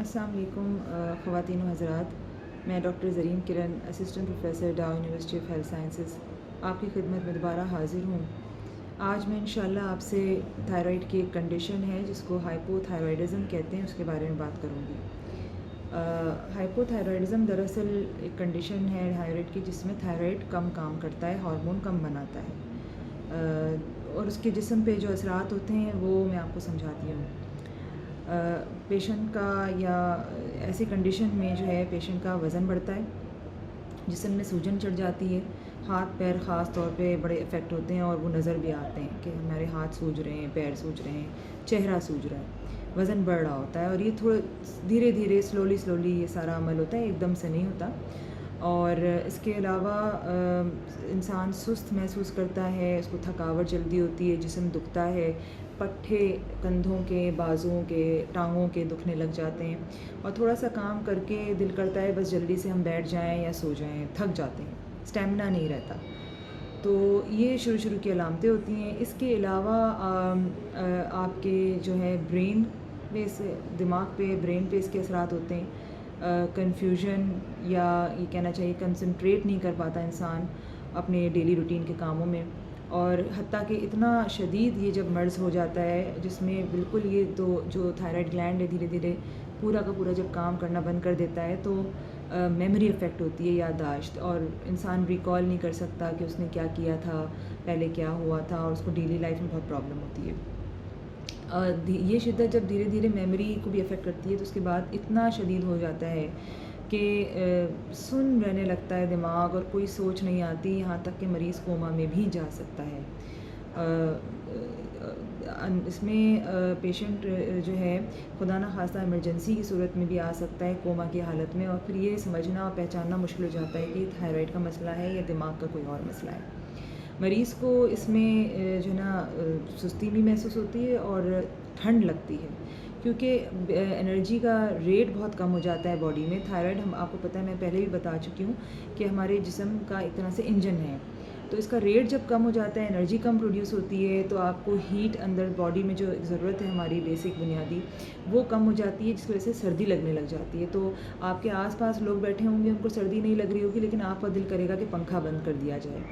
अस्सलाम वालेकुम ख़वातीन व हज़रात, मैं डॉक्टर ज़रीन किरण, असिस्टेंट प्रोफेसर डाउ यूनिवर्सिटी ऑफ हेल्थ साइंसेज़ आपकी खिदमत में दोबारा हाज़िर हूँ। आज मैं इंशाल्लाह आपसे थायराइड की एक कंडीशन है जिसको हाइपोथायराइडिज़म कहते हैं, उसके बारे में बात करूँगी। हाइपोथायराइडिज़म दरअसल एक कंडीशन है थायराइड की जिसमें थायराइड कम काम करता है, हार्मोन कम बनाता है और उसके जिस्म पे जो असरात होते हैं वो मैं आपको समझाती हूँ। पेशेंट का या ऐसी कंडीशन में जो है पेशेंट का वज़न बढ़ता है, जिस्म में सूजन चढ़ जाती है, हाथ पैर ख़ास तौर पे बड़े इफ़ेक्ट होते हैं और वो नज़र भी आते हैं कि हमारे हाथ सूज रहे हैं, पैर सूज रहे हैं, चेहरा सूज रहा है, वज़न बढ़ रहा होता है और ये थोड़ा धीरे धीरे स्लोली ये सारा अमल होता है, एकदम से नहीं होता। और इसके अलावा इंसान सुस्त महसूस करता है, उसको थकावट जल्दी होती है, जिस्म दुखता है, पट्ठे कंधों के, बाजुओं के, टांगों के दुखने लग जाते हैं और थोड़ा सा काम करके दिल करता है बस जल्दी से हम बैठ जाएं या सो जाएं, थक जाते हैं, स्टेमिना नहीं रहता। तो ये शुरू की अलामतें होती हैं। इसके अलावा आपके जो है ब्रेन पे दिमाग पे, ब्रेन पे इसके असरात होते हैं। कन्फ्यूजन या ये कहना चाहिए कंसंट्रेट नहीं कर पाता इंसान अपने डेली रूटीन के कामों में, और हत्ता कि इतना शदीद ये जब मर्ज़ हो जाता है जिसमें बिल्कुल ये तो जो थायराइड ग्लैंड है धीरे धीरे पूरा का पूरा जब काम करना बंद कर देता है तो मेमोरी इफ़ेक्ट होती है, याददाश्त, और इंसान रिकॉल नहीं कर सकता कि उसने क्या किया था, पहले क्या हुआ था, और उसको डेली लाइफ में बहुत प्रॉब्लम होती है। ये शिद्दत जब धीरे धीरे मेमोरी को भी अफेक्ट करती है तो उसके बाद इतना शदीद हो जाता है कि सुन रहने लगता है दिमाग और कोई सोच नहीं आती, यहाँ तक कि मरीज़ कोमा में भी जा सकता है। इसमें पेशेंट जो है खुदा न खास्ता इमरजेंसी की सूरत में भी आ सकता है कोमा की हालत में, और फिर ये समझना और पहचानना मुश्किल हो जाता है कि थायराइड का मसला है या दिमाग का कोई और मसला है। मरीज़ को इसमें जो है ना सुस्ती भी महसूस होती है और ठंड लगती है, क्योंकि एनर्जी का रेट बहुत कम हो जाता है बॉडी में। थायराइड, हम आपको पता है, मैं पहले भी बता चुकी हूँ कि हमारे जिस्म का एक तरह से इंजन है। तो इसका रेट जब कम हो जाता है, एनर्जी कम प्रोड्यूस होती है, तो आपको हीट अंदर बॉडी में जो ज़रूरत है हमारी बेसिक बुनियादी, वो कम हो जाती है, जिसकी वजह से सर्दी लगने लग जाती है। तो आपके आसपास लोग बैठे होंगे, उनको सर्दी नहीं लग रही होगी, लेकिन आपका दिल करेगा कि पंखा बंद कर दिया जाए।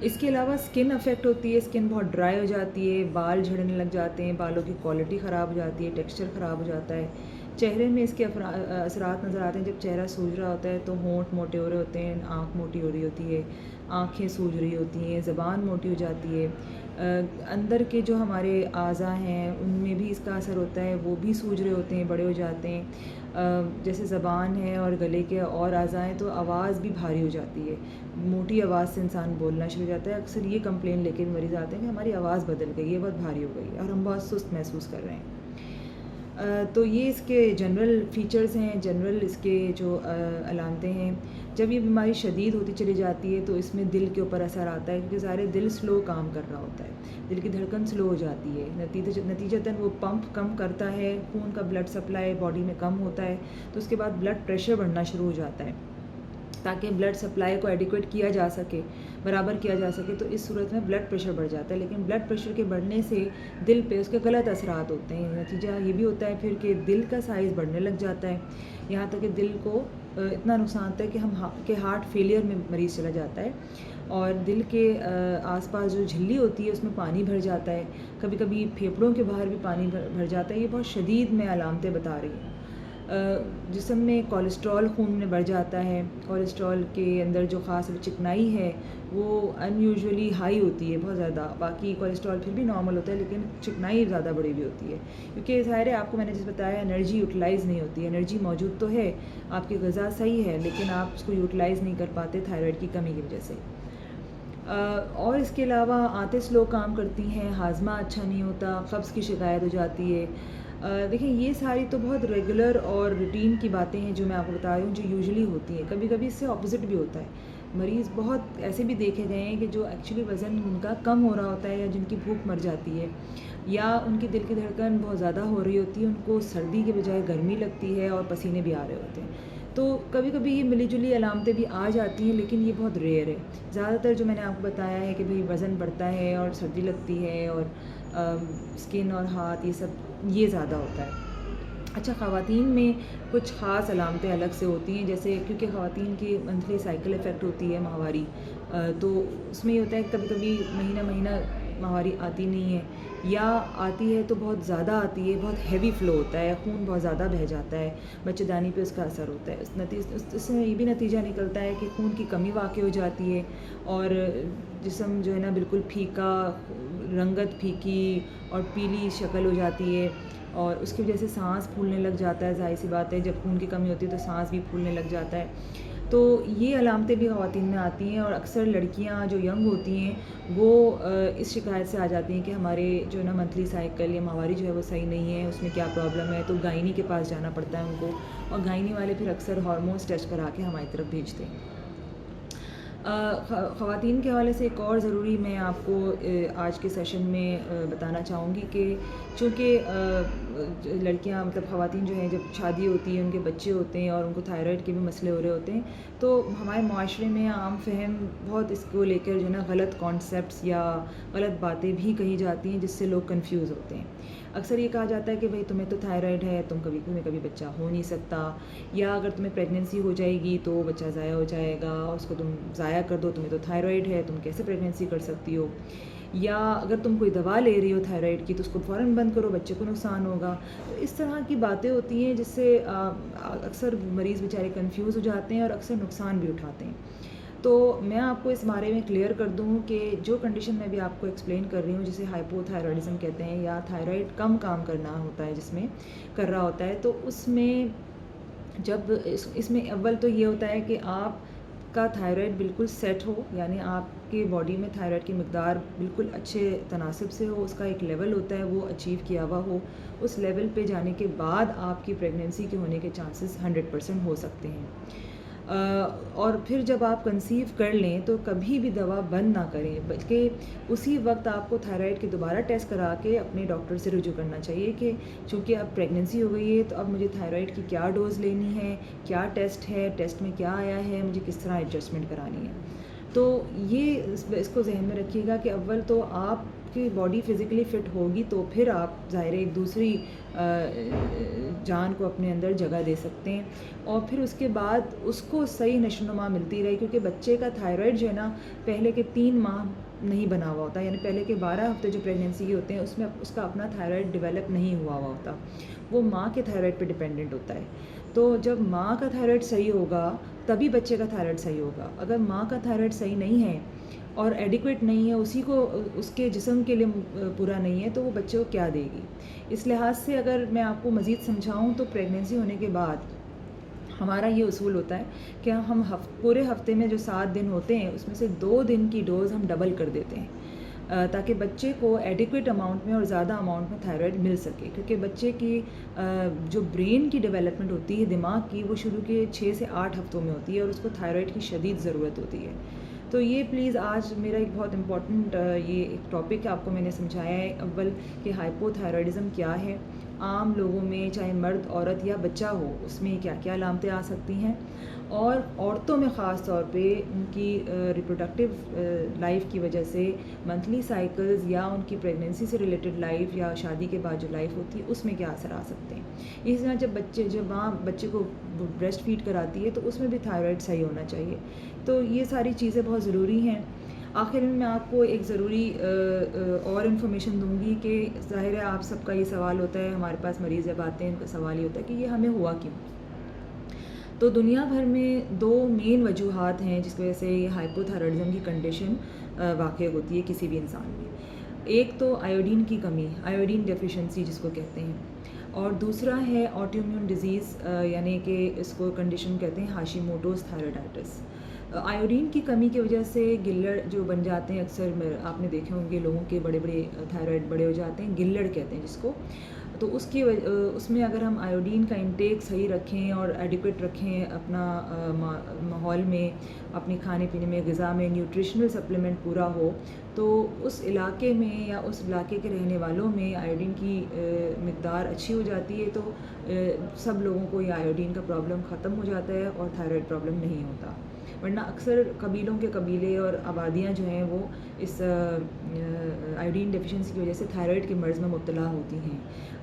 इसके अलावा स्किन अफेक्ट होती है, स्किन बहुत ड्राई हो जाती है, बाल झड़ने लग जाते हैं, बालों की क्वालिटी ख़राब हो जाती है, टेक्सचर ख़राब हो जाता है। चेहरे में इसके असरात नज़र आते हैं। जब चेहरा सूज रहा होता है तो होंठ मोटे हो रहे होते हैं, आँख मोटी हो रही होती है, आँखें सूज रही होती हैं, ज़बान मोटी हो जाती है। अंदर के जो हमारे आज़ा हैं उनमें भी इसका असर होता है, वो भी सूज रहे होते हैं, बड़े हो जाते हैं। जैसे ज़बान है और गले के और आज़ा हैं तो आवाज़ भी भारी हो जाती है, मोटी आवाज़ से इंसान बोलना शुरू हो जाता है। अक्सर ये कंप्लेन लेके मरीज़ आते हैं कि हमारी आवाज़ बदल गई है, बहुत भारी हो गई है और हम बहुत सुस्त महसूस कर रहे हैं। तो ये इसके जनरल फ़ीचर्स हैं, जनरल इसके जो अलामतें हैं। जब ये बीमारी शदीद होती चली जाती है तो इसमें दिल के ऊपर असर आता है, क्योंकि ज़ाहिर है दिल स्लो काम कर रहा होता है, दिल की धड़कन स्लो हो जाती है। नतीजतन वो पंप कम करता है, खून का ब्लड सप्लाई बॉडी में कम होता है, तो उसके बाद ब्लड प्रेशर बढ़ना शुरू हो जाता है ताकि ब्लड सप्लाई को एडिक्वेट किया जा सके, बराबर किया जा सके। तो इस सूरत में ब्लड प्रेशर बढ़ जाता है, लेकिन ब्लड प्रेशर के बढ़ने से दिल पे उसके गलत असरात होते हैं। नतीजा ये भी होता है फिर कि दिल का साइज़ बढ़ने लग जाता है, यहाँ तक कि दिल को इतना नुकसान होता है कि हार्ट फेलियर में मरीज़ चला जाता है, और दिल के आसपास जो झिल्ली होती है उसमें पानी भर जाता है, कभी कभी फेफड़ों के बाहर भी पानी भर जाता है। ये बहुत शदीद में अलामतें बता रही हैं। जिस्म में कोलेस्ट्रॉल खून में बढ़ जाता है, कोलेस्ट्रॉल के अंदर जो ख़ास चिकनाई है वो अनयूजुअली हाई होती है, बहुत ज़्यादा। बाकी कोलेस्ट्रॉल फिर भी नॉर्मल होता है, लेकिन चिकनाई ज़्यादा बड़ी भी होती है, क्योंकि ज़ाहिर है आपको मैंने जैसे बताया एनर्जी यूटिलाइज़ नहीं होती। एनर्जी मौजूद तो है, आपकी ग़िज़ा सही है, लेकिन आप उसको यूटिलाइज़ नहीं कर पाते थायराइड की कमी की वजह से। और इसके अलावा आंतें स्लो काम करती हैं, हाजमा अच्छा नहीं होता, कब्ज़ की शिकायत हो जाती है। देखिए ये सारी तो बहुत रेगुलर और रूटीन की बातें हैं जो मैं आपको बता रही हूँ, जो यूजुअली होती हैं। कभी कभी इससे ऑपोजिट भी होता है। मरीज़ बहुत ऐसे भी देखे गए हैं कि जो एक्चुअली वज़न उनका कम हो रहा होता है या जिनकी भूख मर जाती है या उनकी दिल की धड़कन बहुत ज़्यादा हो रही होती है, उनको सर्दी के बजाय गर्मी लगती है और पसीने भी आ रहे होते हैं। तो कभी कभी ये मिली जुली अलामतें भी आ जाती हैं, लेकिन ये बहुत रेयर है। ज़्यादातर जो मैंने आपको बताया है कि भाई वज़न बढ़ता है और सर्दी लगती है और स्किन और हाथ ये सब, ये ज़्यादा होता है। अच्छा, ख़वातीन में कुछ ख़ास अलामतें अलग से होती हैं, जैसे क्योंकि ख़वातीन की मंथली साइकिल इफ़ेक्ट होती है माहवारी, तो उसमें ये होता है कभी-कभी महीना-महीना माहवारी आती नहीं है, या आती है तो बहुत ज़्यादा आती है, बहुत हेवी फ़्लो होता है, खून बहुत ज़्यादा बह जाता है, बच्चेदानी पे उसका असर होता है। इससे ये भी नतीजा निकलता है कि खून की कमी वाक़ई हो जाती है और जिस्म जो है ना बिल्कुल फ़ीका, रंगत फ़ीकी और पीली शक्ल हो जाती है, और उसकी वजह से सांस फूलने लग जाता है। ज़ाहिर सी बात है, जब खून की कमी होती है तो सांस भी फूलने लग जाता है। तो ये अलामतें भी ख़वातीन में आती हैं, और अक्सर लड़कियां जो यंग होती हैं वो इस शिकायत से आ जाती हैं कि हमारे जो है ना मंथली साइकिल या माहवारी जो है वो सही नहीं है, उसमें क्या प्रॉब्लम है। तो गायनी के पास जाना पड़ता है उनको, और गायनी वाले फिर अक्सर हार्मोन्स टेस्ट करा के हमारी तरफ भेजते हैं। ख़वातीन के हवाले से एक और ज़रूरी मैं आपको आज के सेशन में बताना चाहूँगी कि चूँकि लड़कियाँ मतलब ख़वातीन जो हैं जब शादी होती है, उनके बच्चे होते हैं और उनको थायराइड के भी मसले हो रहे होते हैं, तो हमारे माशरे में आम फहम बहुत इसको लेकर जो है ना गलत कॉन्सेप्ट्स या गलत बातें भी कही जाती हैं, जिससे लोग कंफ्यूज होते हैं। अक्सर ये कहा जाता है कि भाई तुम्हें तो थायराइड है, तुम्हें कभी बच्चा हो नहीं सकता, या अगर तुम्हें प्रेगनेंसी हो जाएगी तो बच्चा ज़ाया हो जाएगा, उसको तुम ज़ाया कर दो, तुम्हें तो थायराइड है, तुम कैसे प्रेगनेंसी कर सकती हो, या अगर तुम कोई दवा ले रही हो थायराइड की तो उसको फ़ौरन बंद करो, बच्चे को नुकसान होगा। तो इस तरह की बातें होती हैं जिससे अक्सर मरीज़ बेचारे कंफ्यूज हो जाते हैं और अक्सर नुकसान भी उठाते हैं। तो मैं आपको इस बारे में क्लियर कर दूं कि जो कंडीशन मैं भी आपको एक्सप्लेन कर रही हूँ, जिसे हाइपोथायरॉयडिज्म कहते हैं, या थायराइड कम काम करना होता है जिसमें कर रहा होता है, तो उसमें जब इसमें अव्वल तो ये होता है कि आपका थायराइड बिल्कुल सेट हो, यानी आपके बॉडी में थायराइड की मकदार बिल्कुल अच्छे तनासिब से हो, उसका एक लेवल होता है वो अचीव किया हुआ हो। उस लेवल पे जाने के बाद आपकी प्रेगनेंसी के होने के चांसेस 100% हो सकते हैं। और फिर जब आप कंसीव कर लें तो कभी भी दवा बंद ना करें, बल्कि उसी वक्त आपको थायराइड के दोबारा टेस्ट करा के अपने डॉक्टर से रुजू करना चाहिए कि चूँकि अब प्रेगनेंसी हो गई है तो अब मुझे थायराइड की क्या डोज़ लेनी है, क्या टेस्ट है, टेस्ट में क्या आया है, मुझे किस तरह एडजस्टमेंट करानी है। तो ये इसको जहन में रखिएगा कि अव्वल तो आपकी बॉडी फ़िज़िकली फ़िट होगी तो फिर आप ज़ाहिर है एक दूसरी जान को अपने अंदर जगह दे सकते हैं, और फिर उसके बाद उसको सही नशोनुमा मिलती रहे, क्योंकि बच्चे का थायराइड जो है ना पहले के 3 माह नहीं बना हुआ होता, यानी पहले के 12 हफ्ते जो प्रेगनेंसी के होते हैं उसमें उसका अपना थायराइड डेवलप नहीं हुआ होता, वो माँ के थायराइड पे डिपेंडेंट होता है। तो जब माँ का थायराइड सही होगा तभी बच्चे का थायराइड सही होगा। अगर माँ का थायराइड सही नहीं है और एडिक्वेट नहीं है, उसी को उसके जिस्म के लिए पूरा नहीं है, तो वो बच्चे को क्या देगी। इस लिहाज से अगर मैं आपको मज़ीद समझाऊँ तो प्रेगनेंसी होने के बाद हमारा ये उसूल होता है कि हम पूरे हफ्ते में जो 7 दिन होते हैं उसमें से 2 दिन की डोज़ हम डबल कर देते हैं, ताकि बच्चे को एडिक्वेट अमाउंट में और ज़्यादा अमाउंट में थायराइड मिल सके, क्योंकि बच्चे की जो ब्रेन की डेवलपमेंट होती है, दिमाग की, वो शुरू के 6 से 8 हफ्तों में होती है और उसको थायराइड की शदीद ज़रूरत होती है। तो ये प्लीज़ आज मेरा एक बहुत इम्पॉर्टेंट ये एक टॉपिक आपको मैंने समझाया है, अव्वल कि हाइपोथायरॉयडिज़म क्या है, आम लोगों में चाहे मर्द औरत या बच्चा हो उसमें क्या क्या अलामतें आ सकती हैं, और औरतों में ख़ास तौर पे उनकी रिप्रोडक्टिव लाइफ की वजह से मंथली साइकिल्स या उनकी प्रेगनेंसी से रिलेटेड लाइफ या शादी के बाद जो लाइफ होती है उसमें क्या असर आ सकते हैं। इसी तरह जब माँ बच्चे को ब्रेस्ट फीड कराती है तो उसमें भी थायराइड सही होना चाहिए। तो ये सारी चीज़ें बहुत ज़रूरी हैं। आखिर में मैं आपको एक ज़रूरी और इन्फॉर्मेशन दूंगी कि ज़ाहिर है आप सबका ये सवाल होता है, हमारे पास मरीज़ जब आते हैं उनका सवाल ये होता है कि ये हमें हुआ क्यों। तो दुनिया भर में 2 मेन वजूहात हैं जिसकी वजह से ये हाइपोथायरॉयडिज्म की कंडीशन वाक़ई होती है किसी भी इंसान में। एक तो आयोडीन की कमी, आयोडीन डेफिशिएंसी जिसको कहते हैं, और दूसरा है ऑटोइम्यून डिजीज़, यानी कि इसको कंडीशन कहते हैं हाशिमोटोज़ थायराइडाइटिस। आयोडीन की कमी की वजह से गिल्लड़ जो बन जाते हैं, अक्सर आपने देखे होंगे लोगों के बड़े बड़े थायराइड बड़े हो जाते हैं, गिल्लड़ कहते हैं जिसको। तो उसमें अगर हम आयोडीन का इंटेक सही रखें और एडिक्वेट रखें अपना माहौल में, अपने खाने पीने में, ग़िज़ा में न्यूट्रिशनल सप्लीमेंट पूरा हो, तो उस इलाके में या उस इलाके के रहने वालों में आयोडीन की मिक़दार अच्छी हो जाती है, तो सब लोगों को ये आयोडीन का प्रॉब्लम ख़त्म हो जाता है और थायराइड प्रॉब्लम नहीं होता। वरना अक्सर कबीलों के कबीले और आबादियाँ जो हैं वो इस आयोडीन डेफिशिएंसी की वजह से थायराइड के मर्ज़ में मुब्तला होती हैं।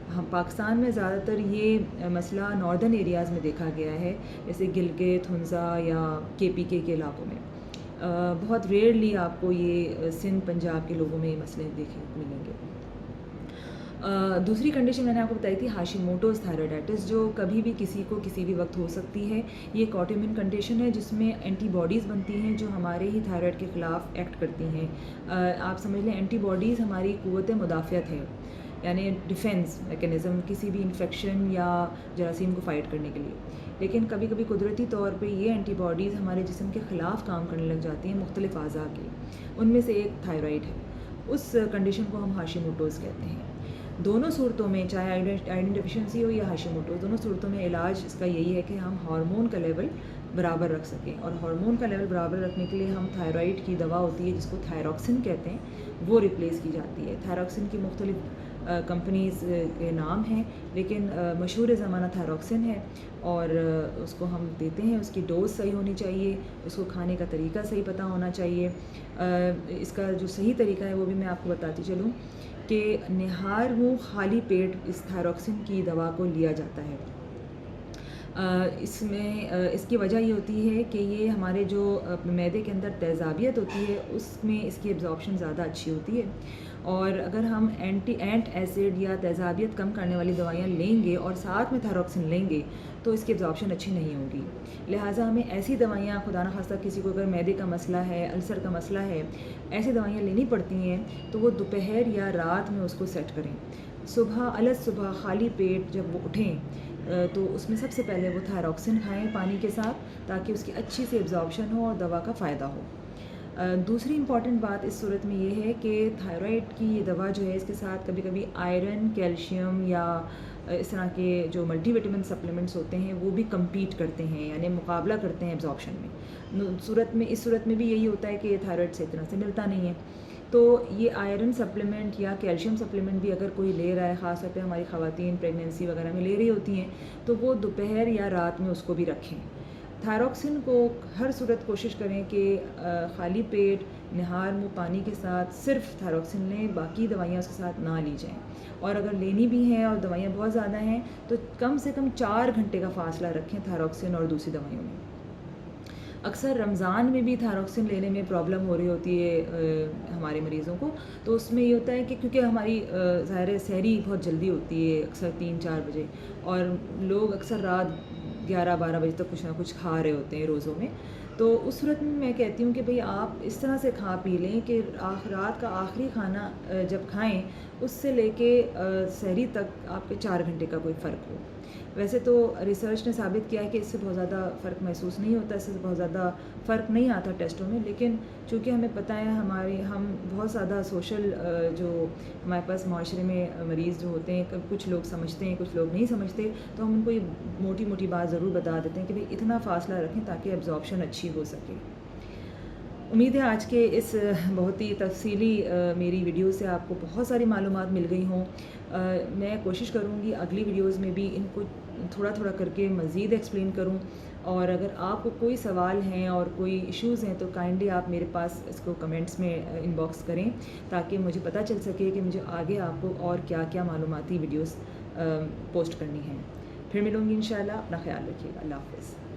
हम पाकिस्तान में ज़्यादातर ये मसला नॉर्दर्न एरियाज़ में देखा गया है, जैसे गिलगित, हुंज़ा या केपीके के इलाकों में। बहुत रेयरली आपको ये सिंध, पंजाब के लोगों में ये मसले देखने को मिलेंगे। दूसरी कंडीशन मैंने आपको बताई थी हाशिमोटोज़ थायराइडाइटिस, जो कभी भी किसी को किसी भी वक्त हो सकती है। ये एक ऑटोइम्यून कंडीशन है जिसमें एंटीबॉडीज़ बनती हैं जो हमारे ही थायराइड के ख़िलाफ़ एक्ट करती हैं। आप समझ लें एंटीबॉडीज़ हमारी क़ुव्वत मुदाफ़ियत है, यानी डिफेंस मैकेनिज़्म किसी भी इन्फेक्शन या जरासीम को फ़ाइट करने के लिए। लेकिन कभी कभी कुदरती तौर पे ये एंटीबॉडीज़ हमारे जिस्म के ख़िलाफ़ काम करने लग जाती हैं मुख्तलिफ़ अज़ा की, उनमें से एक थायराइड है। उस कंडीशन को हम हाशिमोटोज़ कहते हैं। दोनों सूरतों में, चाहे आयोडीन डेफिशिएंसी हो या हाशिमोटोज़, दोनों सूरतों में इलाज इसका यही है कि हम हार्मोन का लेवल बराबर रख सकें। और हार्मोन का लेवल बराबर रखने के लिए हम थायराइड की दवा होती है जिसको थायरॉक्सिन कहते हैं, वो रिप्लेस की जाती है। थायरॉक्सिन की मुख्तलिफ़ कंपनीज़ के नाम हैं, लेकिन मशहूर ज़माना थायरॉक्सिन है और उसको हम देते हैं। उसकी डोज़ सही होनी चाहिए, उसको खाने का तरीका सही पता होना चाहिए। इसका जो सही तरीका है वो भी मैं आपको बताती चलूँ कि निहार मुँह खाली पेट इस थायरॉक्सिन की दवा को लिया जाता है। इसकी वजह ये होती है कि ये हमारे जो मैदे के अंदर तेज़ाबियत होती है उसमें इसकी एब्ज़ॉर्प्शन ज़्यादा अच्छी होती है। और अगर हम एंट एसिड या तेज़ाबियत कम करने वाली दवाइयाँ लेंगे और साथ में थायरॉक्सिन लेंगे तो इसकी एब्ज़ॉर्प्शन अच्छी नहीं होगी। लिहाजा हमें ऐसी दवाइयाँ, खुदा न खास्ता किसी को अगर मैदे का मसला है, अल्सर का मसला है, ऐसी दवाइयाँ लेनी पड़ती हैं तो वो दोपहर या रात में उसको सेट करें। सुबह खाली पेट जब वो उठें तो उसमें सबसे पहले वो थायरॉक्सिन खाएं पानी के साथ, ताकि उसकी अच्छी से एब्ज़ॉर्प्शन हो और दवा का फ़ायदा हो। दूसरी इम्पॉर्टेंट बात इस सूरत में ये है कि थायराइड की ये दवा जो है इसके साथ कभी कभी आयरन, कैल्शियम या इस तरह के जो मल्टीविटामिन सप्लीमेंट्स होते हैं वो भी कम्पीट करते हैं, यानी मुकाबला करते हैं एब्जॉर्प्शन में। इस सूरत में भी यही होता है कि थायराइड से इतना से मिलता नहीं है। तो ये आयरन सप्लीमेंट या कैल्शियम सप्लीमेंट भी अगर कोई ले रहा है, ख़ास तौर पे हमारी ख़वातीन प्रेगनेंसी वगैरह में ले रही होती हैं, तो वो दोपहर या रात में उसको भी रखें। थायरॉक्सिन को हर सूरत कोशिश करें कि खाली पेट निहार मुँह पानी के साथ सिर्फ थायरॉक्सिन लें, बाकी दवाइयाँ उसके साथ ना ली जाएं। और अगर लेनी भी हैं और दवाइयाँ बहुत ज़्यादा हैं तो कम से कम 4 घंटे का फ़ासला रखें थायरॉक्सिन और दूसरी दवाइयों में। अक्सर रमज़ान में भी थायरॉक्सिन लेने में प्रॉब्लम हो रही होती है हमारे मरीज़ों को, तो उसमें ये होता है कि क्योंकि हमारी ज़ाहिर सहरी बहुत जल्दी होती है, अक्सर 3-4 बजे, और लोग अक्सर रात 11-12 बजे तक कुछ ना कुछ खा रहे होते हैं रोज़ों में। तो उस सूरत में मैं कहती हूँ कि भाई आप इस तरह से खा पी लें कि रात का आखिरी खाना जब खाएं उससे लेके सहरी तक आपके 4 घंटे का कोई फ़र्क हो। वैसे तो रिसर्च ने साबित किया है कि इससे बहुत ज़्यादा फ़र्क महसूस नहीं होता, इससे बहुत ज़्यादा फ़र्क नहीं आता टेस्टों में, लेकिन चूँकि हमें पता है हम बहुत ज़्यादा सोशल जो हमारे पास माशरे में मरीज़ जो होते हैं, कुछ लोग समझते हैं, कुछ लोग नहीं समझते, तो हम उनको ये मोटी मोटी बात ज़रूर बता देते हैं कि भाई इतना फ़ासला रखें ताकि एब्ज़ॉर्प्शन अच्छी हो सके। उम्मीद है आज के इस बहुत ही तफसीली मेरी वीडियो से आपको बहुत सारी मालूमात मिल गई हों। मैं कोशिश करूँगी अगली वीडियोज़ में भी इनको थोड़ा थोड़ा करके मज़ीद एक्सप्लेन करूँ, और अगर आपको कोई सवाल हैं और कोई इश्यूज़ हैं तो काइंडली आप मेरे पास इसको कमेंट्स में इनबॉक्स करें, ताकि मुझे पता चल सके कि मुझे आगे आपको और क्या क्या मालूमाती वीडियोज़ पोस्ट करनी हैं। फिर मिलूँगी इंशाल्लाह। अपना ख्याल रखिएगा। अल्लाह हाफ़िज़।